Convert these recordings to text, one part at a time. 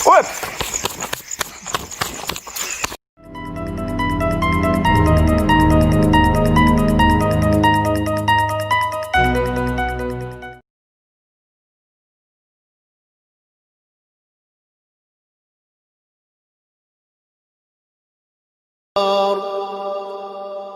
ओए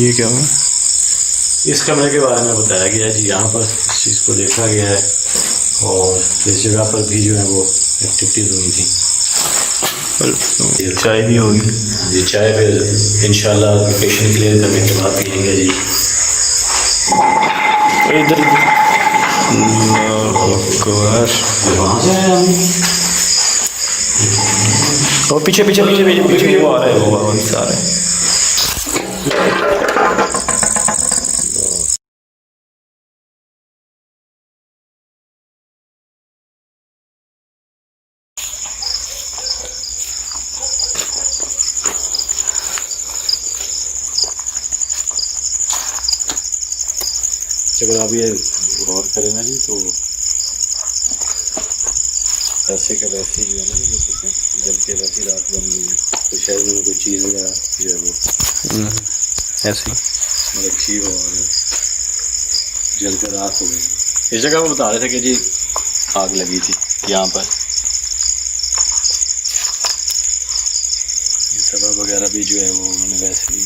ये क्या हुआ? इस कमरे के बारे में बताया गया है जी। यहाँ पर इस चीज़ को देखा गया है और इस जगह पर भी जो है वो एक्टिविटीज़ हुई थी। चाय भी होगी जी, चाय फिर इंशाल्लाह लोकेशन क्लियर करने के बाद पियेंगे जी। इधर वहाँ से आए हम। और पीछे पीछे पीछे पीछे पीछे वो आ रहा है, वो आ रहा है। अगर आप ये गौर करें ना जी तो ऐसे का वैसे ही जो है ना जल के वैसी रात बन गई है, तो शायद उन्होंने कोई चीज़ वगैरह जो है वो ऐसे रखी हो और जल कर राख हो गई। इस जगह वो बता रहे थे कि जी आग लगी थी यहाँ पर। ये तवा वगैरह भी जो है वो उन्होंने वैसे ही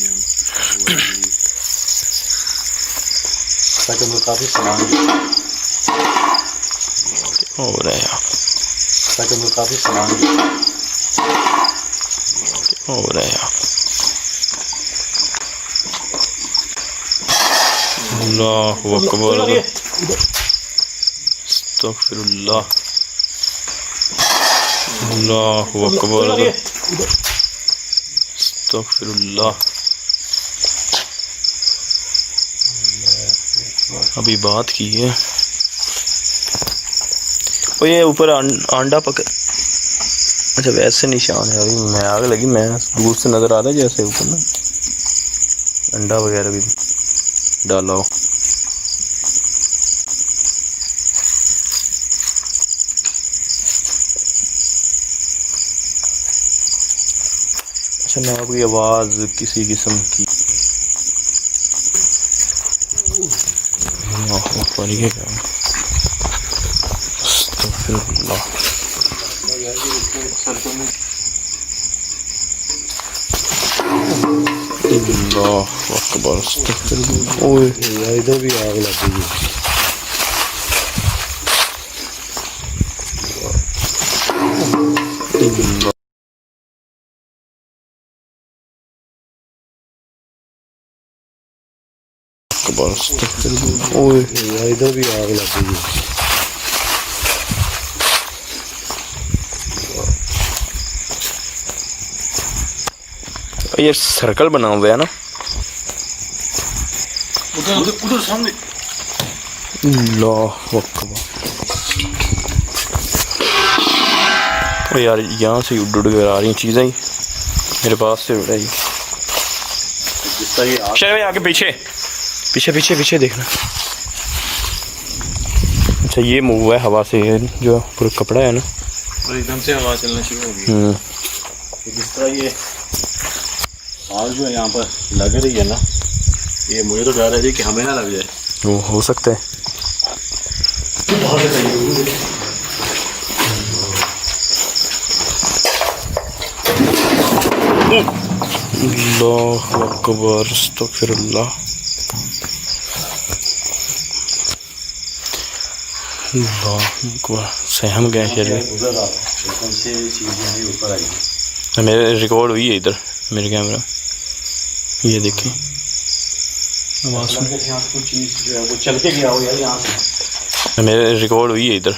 ताकि काफ़ी सामान हो रहा है, ताकि काफ़ी सामान हो रहा है। अल्लाहु अकबर, अस्तगफिरुल्लाह, अल्लाहु अकबर, अस्तगफिरुल्लाह। अभी बात की है। और ये ऊपर अंडा पक, अच्छा वैसे निशान है। अभी मैं आग लगी, मैं दूर से नज़र आ रहा है जैसे ऊपर ना अंडा वगैरह भी डाला हो। अच्छा, मैं आपकी आवाज़ किसी किस्म की ओए इधर भी आग लग गई। ओए इधर भी आग लग गई। ये सर्कल बना हुआ है ना, उधर सामने। अल्लाहु अकबर। ओ यार, यहाँ से उड़ कर आ रही हैं चीज़ें ही मेरे पास से उड़ रही। शायद आगे पीछे पीछे पीछे पीछे देखना। अच्छा, ये मूव हुआ है हवा से, जो पूरा कपड़ा है ना, और एकदम से हवा चलना शुरू हो गई। जिस तरह ये आग जो है यहाँ पर लग रही है ना, ये मुझे तो डर है जी कि हमें ना लग जाए। वो हो सकता है। अल्लाहु अकबर, अस्तगफिरुल्लाह, अल्लाहु अकबर। सहम गए शरीर। मेरे रिकॉर्ड हुई है इधर मेरे कैमरा, ये देखिए आवाज़ कुछ चीज़ जो है वो चल के गया हो यार यहाँ से। मेरे रिकॉर्ड हुई है इधर।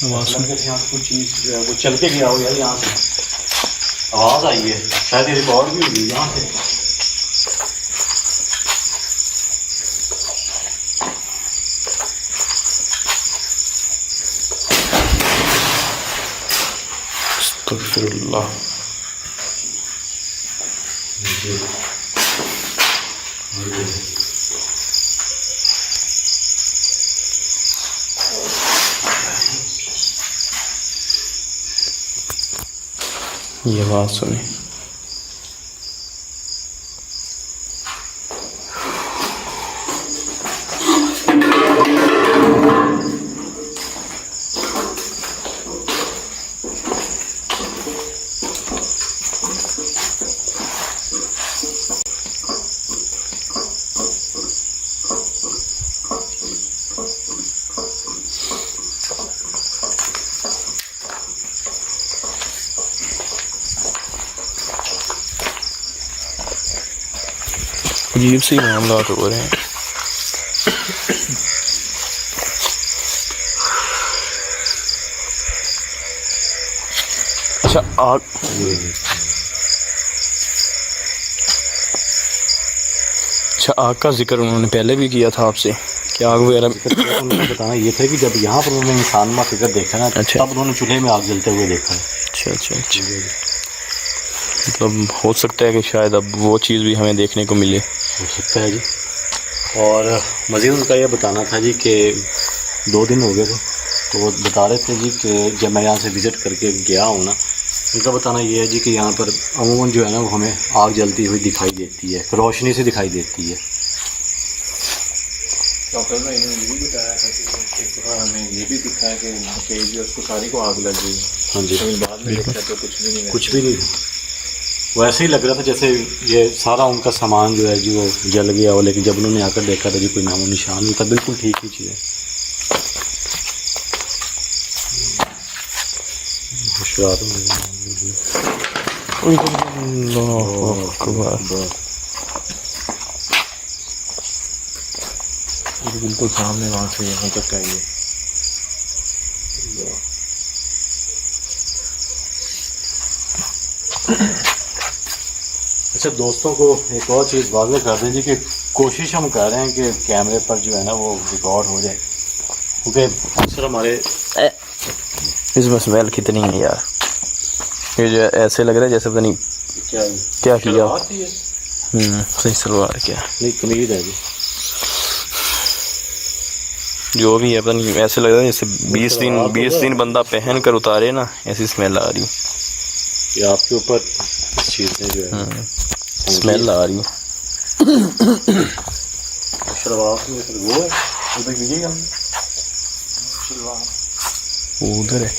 आवाज़ कुछ चीज़ जो है वो चल के गया हो यार यहाँ से। आवाज़ आई है, शायद ये रिकॉर्ड भी हुई यहाँ से। अस्तगफिरुल्लाह। ये बात सुनी। अजीब से मामला हो रहे हैं। अच्छा आग, अच्छा आग का जिक्र उन्होंने पहले भी किया था आपसे कि आग वगैरह उन्होंने बताना ये था कि जब यहाँ पर उन्होंने इंसान में फिक्र देखा ना, अच्छा। तब उन्होंने चूल्हे में आग जलते हुए देखा है। अच्छा अच्छा अच्छा, मतलब हो सकता है कि शायद अब वो चीज़ भी हमें देखने को मिले। हो सकता है जी। और मज़ीद उनका ये बताना था जी कि 2 दिन हो गए थे, तो वो बता रहे थे जी कि जब मैं यहाँ से विज़िट करके गया हूँ ना, उनका बताना ये है जी कि यहाँ पर अमूमन जो है ना वो हमें आग जलती हुई दिखाई देती है, रोशनी से दिखाई देती है। डॉक्टर ने ये भी बताया था कि एक बार हमें ये भी दिखा है कि जो उसको सारी को आग लग गई। हाँ जी, बाद में देखा तो कुछ भी नहीं वो ऐसे ही लग रहा था जैसे ये सारा उनका सामान जो है जी वो जल गया हो, लेकिन जब उन्होंने आकर देखा था जी कोई नामो निशान नहीं था, बिल्कुल ठीक ही चीज़ है। बिल्कुल सामने वहाँ से यहाँ तक है ये। अच्छा दोस्तों को एक और चीज़ वाज़ेह कर दें जी कि कोशिश हम कर रहे हैं कि कैमरे पर जो है ना वो रिकॉर्ड हो जाए, क्योंकि अक्सर हमारे इसमें स्मेल कितनी है यार, ये जो ऐसे लग रहा है जैसे पता नहीं क्या किया। सही सलवार क्या नहीं कमीज है जी, जो भी है पता नहीं, ऐसे लग रहा है जैसे 20 दिन बंदा पहन कर उतारे ना, ऐसी स्मेल आ रही। ये आपके ऊपर इस चीज़ ने जो है स्मेल आ रही। शलवार में फिर वो है उधर कीजिएगा शलवार, उधर है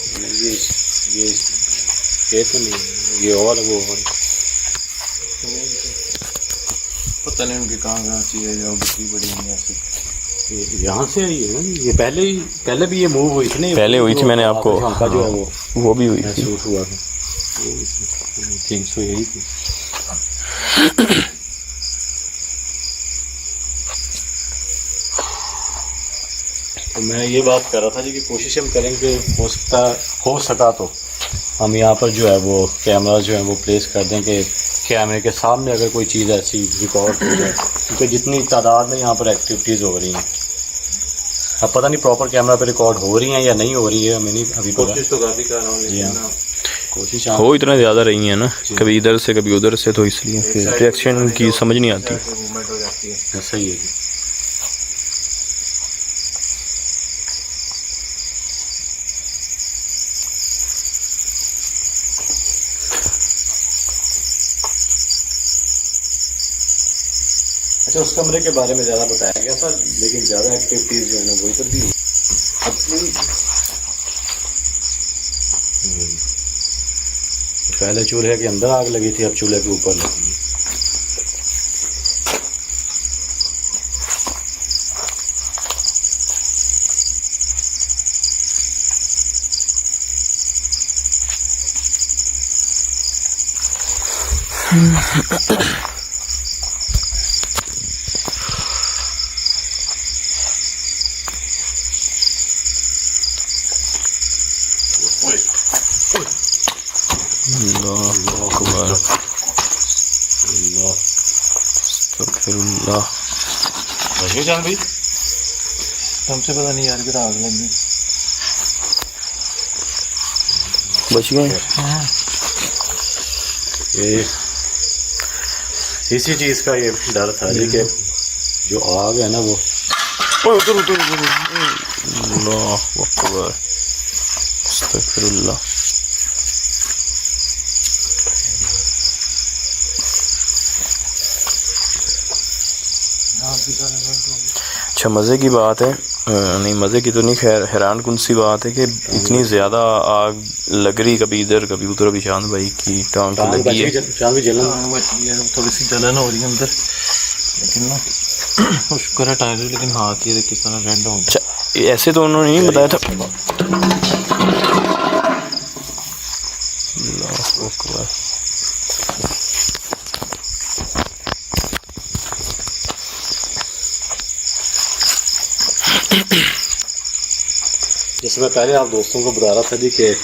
ये तो नहीं, ये और वो है। पता नहीं उनके कहाँ चीज़ें जो बिक्री बड़ी है ऐसी। यहाँ से आई है ना, ये पहले भी ये मूव हुई थी, नहीं पहले हुई थी, मैंने आपको का जो है वो भी हुई थी, महसूस हुआ था। थिंक सो यही थी। तो मैं ये बात कर रहा था जी कि कोशिश हम करेंगे, हो सका तो हम यहाँ पर जो है वो कैमरा जो है वो प्लेस कर दें कि कैमरे के सामने अगर कोई चीज़ ऐसी रिकॉर्ड हो जाए, क्योंकि जितनी तादाद में यहाँ पर एक्टिविटीज़ हो रही हैं, अब पता नहीं प्रॉपर कैमरा पे रिकॉर्ड हो रही हैं या नहीं हो रही है, हमें नहीं अभी पता। कोशिश तो काफ़ी कर रहा हूँ, जी हाँ, कोशिश हो इतना ज़्यादा रही है ना, कभी इधर से कभी उधर से, तो इसलिए फिर रिएक्शन की समझ नहीं आती। मूवमेंट हो जाती है। ऐसा ही है जी। अच्छा उस कमरे के बारे में ज़्यादा बताया गया था, लेकिन ज़्यादा एक्टिविटीज़ जो है ना वही पर भी पहले चूल्हे के अंदर आग लगी थी, अब चूल्हे के ऊपर लगी है। अल्लाह अकबर, अस्तगफिरुल्लाह। जान भाई हमसे पता नहीं यार किधर आग लग गई। बच गए। ये इसी चीज़ का ये डर था जी कि जो आग है ना वो उधर उधर उधर अल्लाह अकबर अस्तगफिरुल्लाह। अच्छा मज़े की बात है, नहीं मज़े की तो नहीं, खैर हैरान कुन सी बात है कि इतनी ज़्यादा आग लग रही, कभी इधर कभी उधर। अभी चांद भाई की टांग तो लगी है, भी जलन थोड़ी सी जलन हो रही है अंदर, लेकिन ना शुक्र है टायर, लेकिन हाथ ये किस तरह रेड हो गया। अच्छा ऐसे तो उन्होंने नहीं बताया था। अल्लाह अकबर। जैसे मैं पहले आप दोस्तों को बता रहा था जी कि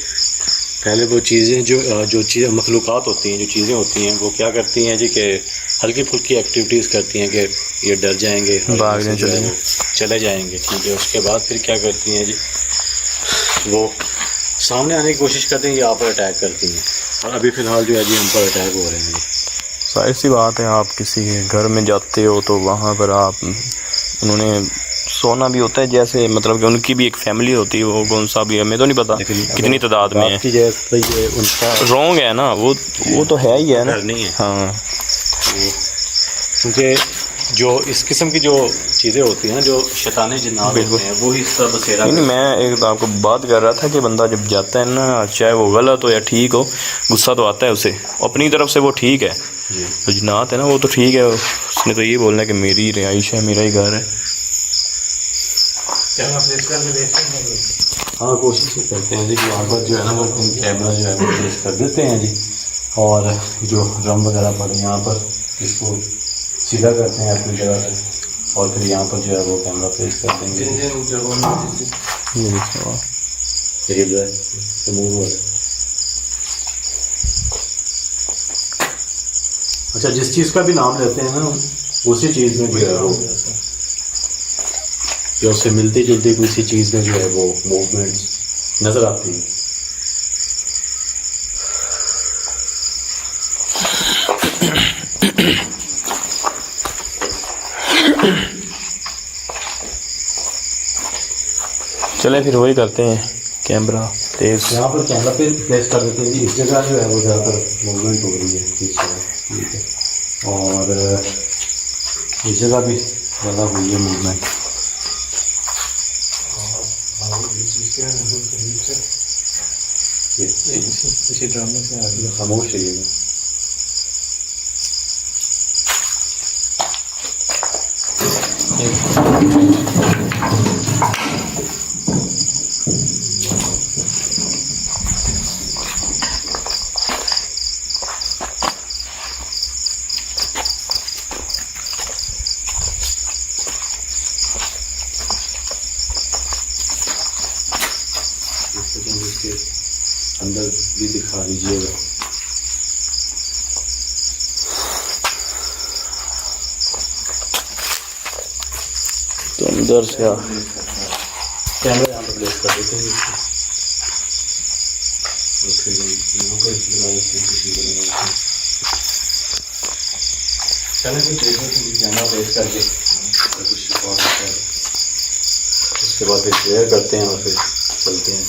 पहले वो चीज़ें जो चीज़ें मखलूक़ात होती हैं, जो चीज़ें होती हैं, वो क्या करती हैं जी कि हल्की फुल्की एक्टिविटीज़ करती हैं कि ये डर जाएंगे, भागने चले जाएंगे, ठीक है। उसके बाद फिर क्या करती हैं जी, वो सामने आने की कोशिश करती हैं, ये आप पर अटैक करती हैं। और अभी फ़िलहाल जो है जी हम पर अटैक हो रहे हैं। जाहिर सी बात है, आप किसी के घर में जाते हो तो वहाँ पर आप उन्होंने सोना भी होता है, जैसे मतलब कि उनकी भी एक फैमिली होती है, वो कौन सा भी हमें तो नहीं पता कितनी तादाद में है। जैसे ये उनका रॉन्ग है ना, वो तो है ही है ना, नहीं है। हाँ क्योंकि जो इस किस्म की जो चीज़ें होती हैं, जो शैतानी जिन्नात होते हैं, वो ही सब बसेरा। नहीं मैं एक तो आपको बात कर रहा था कि बंदा जब जाता है ना, चाहे वो गलत हो या ठीक हो, गुस्सा तो आता है उसे, अपनी तरफ से वो ठीक है। तो जिन्नात है ना वो तो ठीक है, उसने तो ये बोलना है कि मेरी रिहाइश है, मेरा ही घर है। हाँ कोशिश करते हैं जी कि वहाँ पर जो है ना वो कैमरा जो है वो प्लेस कर देते हैं जी, और जो ड्रम वगैरह पड़े यहाँ पर इसको सीधा करते हैं अपनी जगह से, और फिर यहाँ पर जो है वो कैमरा प्लेस कर देंगे। ये देखो ये जो है तो मूव हो रहा है। अच्छा जिस चीज़ का भी नाम लेते हैं ना, उसी चीज़ में जो है वो या उससे मिलती जुलती किसी चीज़ में जो है वो मूवमेंट्स नज़र आती है। चले फिर वही करते हैं, कैमरा तेज यहाँ पर कैमरा पे प्लेस कर देते हैं जी। इस जगह जो है वो ज़्यादातर मूवमेंट हो रही है इस जगह, ठीक है, और इस जगह भी ज़्यादा हुई है मूवमेंट। इसी ड्रामे से आ गया। खामोश रहिएगा। अंदर भी दिखा दीजिएगा। तो अंदर से कैमरा यहाँ पर प्लेस कर देते हैं। यहाँ पर चले फिर देखो कि कैमरा प्लेस करके कुछ रिकॉर्ड होता है, उसके बाद फिर शेयर करते हैं और फिर चलते हैं।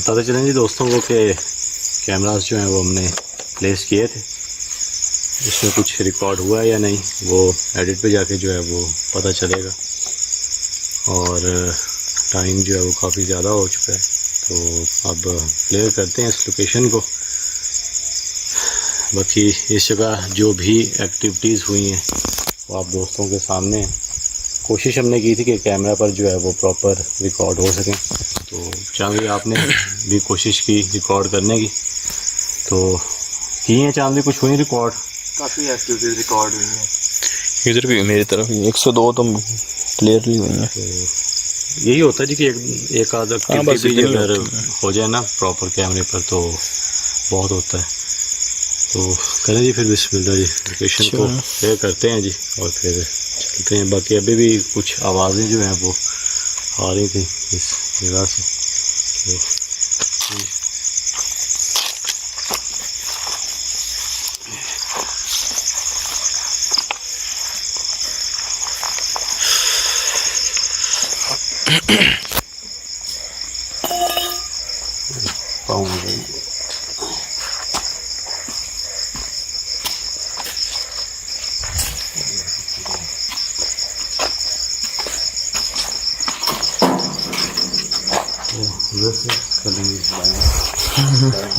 बताते चलें जी दोस्तों को कि कैमरास जो हैं वो हमने प्लेस किए थे, इसमें कुछ रिकॉर्ड हुआ है या नहीं वो एडिट पे जाके जो है वो पता चलेगा। और टाइम जो है वो काफ़ी ज़्यादा हो चुका है, तो अब प्ले करते हैं इस लोकेशन को। बाकी इस जगह जो भी एक्टिविटीज़ हुई हैं वो आप दोस्तों के सामने हैं। कोशिश हमने की थी कि कैमरा पर जो है वो प्रॉपर रिकॉर्ड हो सकें, तो चांदी आपने भी कोशिश की रिकॉर्ड करने की, तो की हैं चांदी कुछ हुई रिकॉर्ड? काफ़ी एक्टिविटीज रिकॉर्ड हुई हैं इधर भी मेरी तरफ 102 तो क्लियरली हुई है। तो यही होता है जी कि एक आध एक्टिविटी भी अगर हो जाए ना प्रॉपर कैमरे पर तो बहुत होता है। तो करें जी फिर बिस्मिल्लाह जी, लोकेशन को शेयर करते हैं जी और फिर चलते हैं। बाकी अभी भी कुछ आवाज़ें जो हैं वो आ रही थी इस जगह से, तो पाऊंगा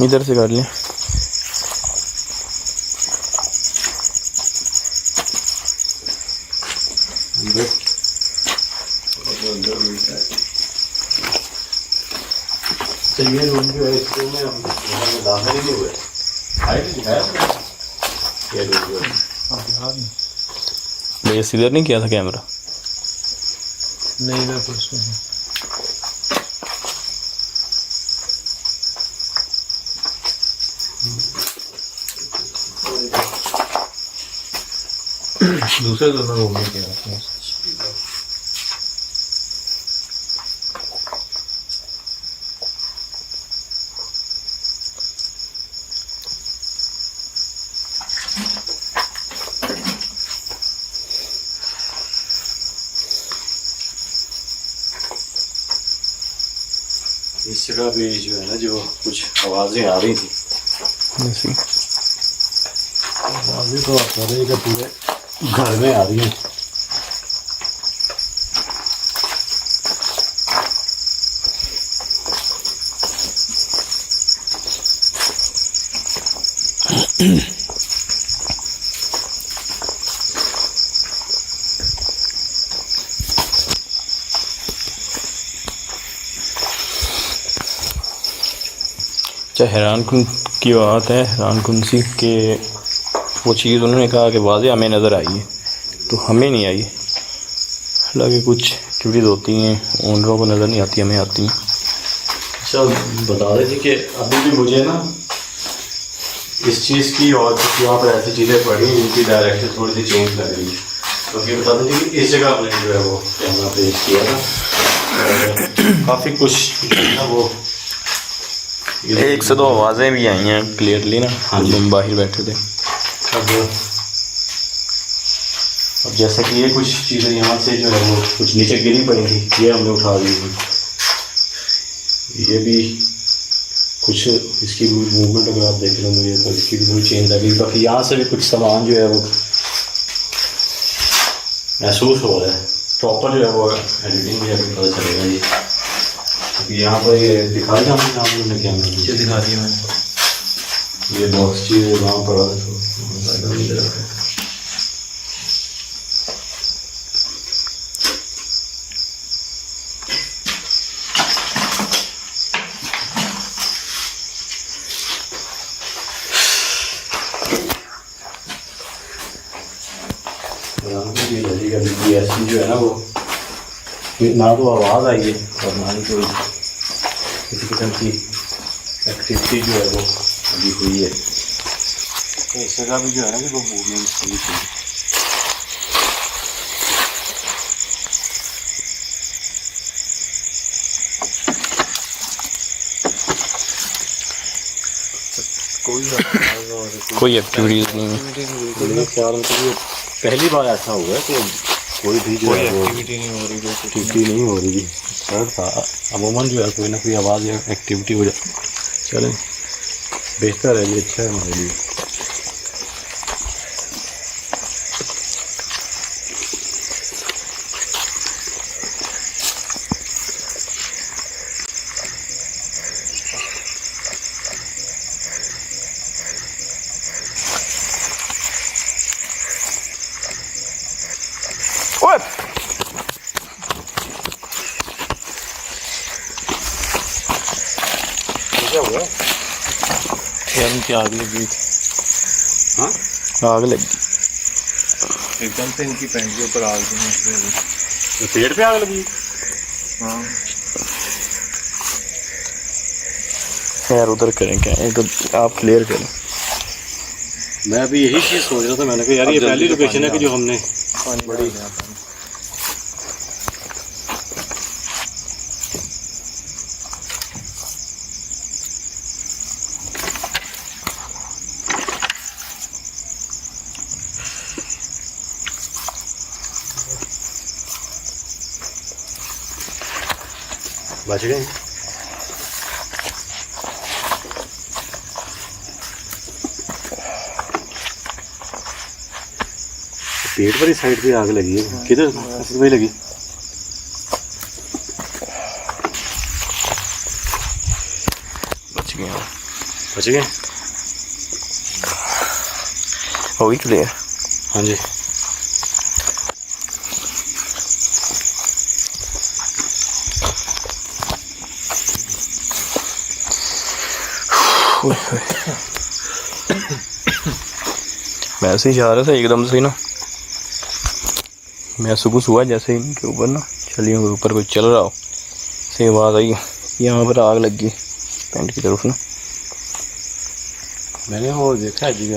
इधर से कर लें। तो ये रूम जो है इसको में हम दाखिल ही नहीं हुए, ये रूम जो है बेस इधर नहीं किया था कैमरा? नहीं मैं कुछ दूसरे दोनों रूम में गया। इस जगह भी जो है ना जो कुछ आवाज़ें आ रही थी, आवाज़ें तो आप रहे कि पूरे घर में आ रही हैं। अच्छा, हैरान कुन की बात है, हैरान कुन सी के वो चीज़ उन्होंने कहा कि वाज़े हमें नज़र आई है तो हमें नहीं आई। हालांकि कुछ एक्टिविटीज़ होती हैं ओनरों को नज़र नहीं आती, हमें आती हैं। अच्छा बता रहे थे कि अभी भी मुझे ना इस चीज़ की और कुछ यहाँ पर ऐसी चीज़ें पड़ी जिनकी डायरेक्शन थोड़ी सी चेंज लग रही है। तो ये बता दें कि इस जगह हमने जो है वो कैमरा पेश किया था, काफ़ी कुछ ना वो 102 आवाज़ें भी आई हैं क्लियरली ना। हाँ जी। हम बाहर बैठे थे। अब जैसा कि ये कुछ चीज़ें यहाँ से जो है वो कुछ नीचे गिरी पड़ी थी, ये हमने उठा दी थी। ये भी कुछ इसकी मूवमेंट अगर आप देख लो मुझे तो इसकी भी थोड़ी चेंज लगी। बाकी यहाँ से भी कुछ सामान जो है वो महसूस हो रहा है। प्रॉपर जो है वो एडिटिंग भी अभी पता चलेगा जी। क्योंकि यहाँ पर ये दिखा दिया हमने क्या दिखा दिया मैंने। ये बॉक्स चीज़ वहाँ पड़ा था। ऐसी जो है ना वो ना तो आवाज़ आई है और ना ही कोई किसी किस्म की एक्टिविटी जो है वो अभी हुई है। तो इस जगह भी जो है ना कि वो मूवमेंट हुई थी। कोई एक्टिविटीज़ नहीं है। मेरे ख्याल में तो ये पहली बार ऐसा हुआ है कि कोई भी जो कोई है वो एक्टिविटी नहीं हो रही, कोई कुछ एक्टिविटी नहीं हो रही थी। थर्ड था अमूमन जो है कोई ना कोई आवाज़ या एक्टिविटी हो जाए। चलें, बेहतर है ये, अच्छा है हमारे लिए। ओए क्या हुआ? यार उनकी आग लगी थी, हाँ, आग लगी। एकदम से इनकी पैंट के ऊपर आग लगी। तो पेड़ पे आग लगी। हाँ यार उधर करें क्या, एक तो आप क्लियर करें। मैं अभी यही चीज़ सोच रहा था, मैंने कहा यार ये पहली लोकेशन है कि जो हमने बड़ी बच गए। पेट पर ही साइड पे आग लगी है, किधर वही लगी? बच गए, बच गए। हो गई क्लियर। हाँ जी, वैसे ही जा रहा था एकदम से ना, महसूस हुआ जैसे इनके ऊपर ना छलियों के ऊपर कोई चल रहा हो, से आवाज़ आई यहाँ पर आग लग गई पैंट की तरफ ना। मैंने वो देखा है जी,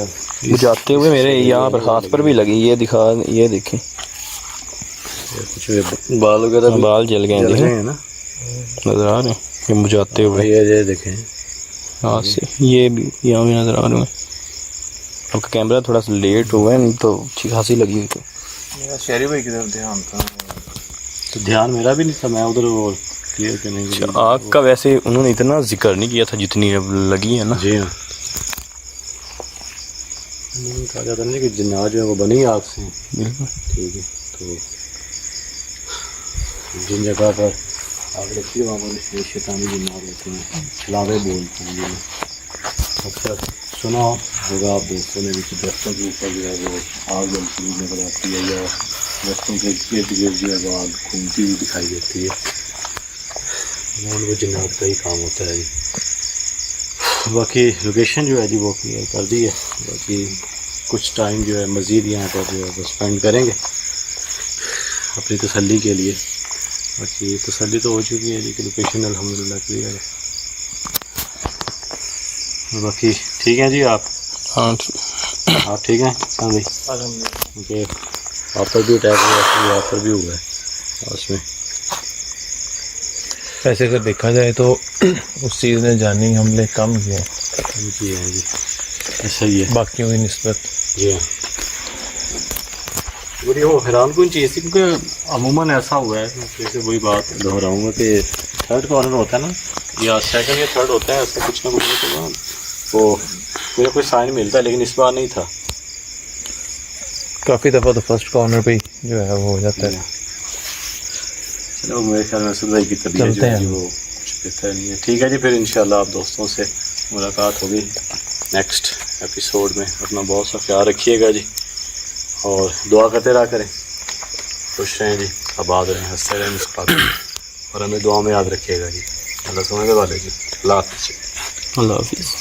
बुझाते हुए मेरे यहाँ पर हाथ पर भी लगी, ये दिखा, ये देखें कुछ बाल वगैरह भी बाल जल गए जल हैं, रहे हैं ना, नजर आ रहे हैं ये बुझाते हुए ये देखें हाथ से, ये भी यहाँ भी नजर आ रहे हैं। आपका कैमरा थोड़ा सा लेट हुआ है, नहीं तो अच्छी खासी लगी हुई तो। शहरी भाई की तरफ ध्यान था, तो ध्यान मेरा भी नहीं था, मैं उधर वो क्लियर करने के लिए। आग का वैसे उन्होंने इतना जिक्र नहीं किया था जितनी अब लगी है ना। जी हाँ, कहा जाता नहीं कि जिन्नात जो है वो बनी आग से। बिल्कुल ठीक है, तो जिन जगह पर आग लगती है वहाँ पर शैतानी जिन्नात होते हैं, छलावे बोलते हैं। जी अक्सर सुना होगा आप दोस्तों ने भी कि दस्तों के ऊपर जो है वो आग जलती हुई नजर आती है, या दस्तों के इर्द गिर्द जो है वो आग घूमती हुई दिखाई देती है। वो जिन्नात का ही काम होता है जी। बाकी लोकेशन जो है जी वो क्लियर कर दी है। बाकी कुछ टाइम जो है मज़ीद यहाँ पर जो है वो स्पेंड करेंगे अपनी तसल्ली के लिए। बाकी तसल्ली तो हो चुकी है जी कि लोकेशन अल्हम्दुलिल्लाह क्लियर है। बाकी ठीक है जी, आप हाँ आप ठीक हैं? हाँ भाई, क्योंकि आप पर भी अटैक हुआ, आप पर भी हुआ है उसमें। वैसे अगर देखा जाए तो उस चीज़ ने जानी हमले कम किए हैं जी हाँ जी, ऐसा ही है बाकियों की निस्बत। जी हाँ। बड़ी वो हैरान कौन चीज़ थी, क्योंकि अमूमन ऐसा हुआ है, जैसे वही बात दोहराऊँगा कि थर्ड कॉर्नर होता है ना, या सेकंड या थर्ड होता है, उसमें कुछ ना कुछ वो कोई ना कोई साइन मिलता है, लेकिन इस बार नहीं था। काफ़ी दफ़ा तो फर्स्ट कॉर्नर पे ही जो है वो हो जाता है। चलो मेरे ख्याल में असद भाई की तबीयत जो है जी वो कुछ बेहतर नहीं है। ठीक है जी, फिर इंशाल्लाह आप दोस्तों से मुलाकात होगी नेक्स्ट एपिसोड में। अपना बहुत सा ख्याल रखिएगा जी, और दुआ करते रहा करें, खुश रहें जी, आबाद रहें, हंसते रहें, मुस्कुराते रहें, और हमें दुआ में याद रखिएगा जी। अल्लाह समझने वाले जी। अल्लाह हाफ़िज़। अल्लाह हाफिज़।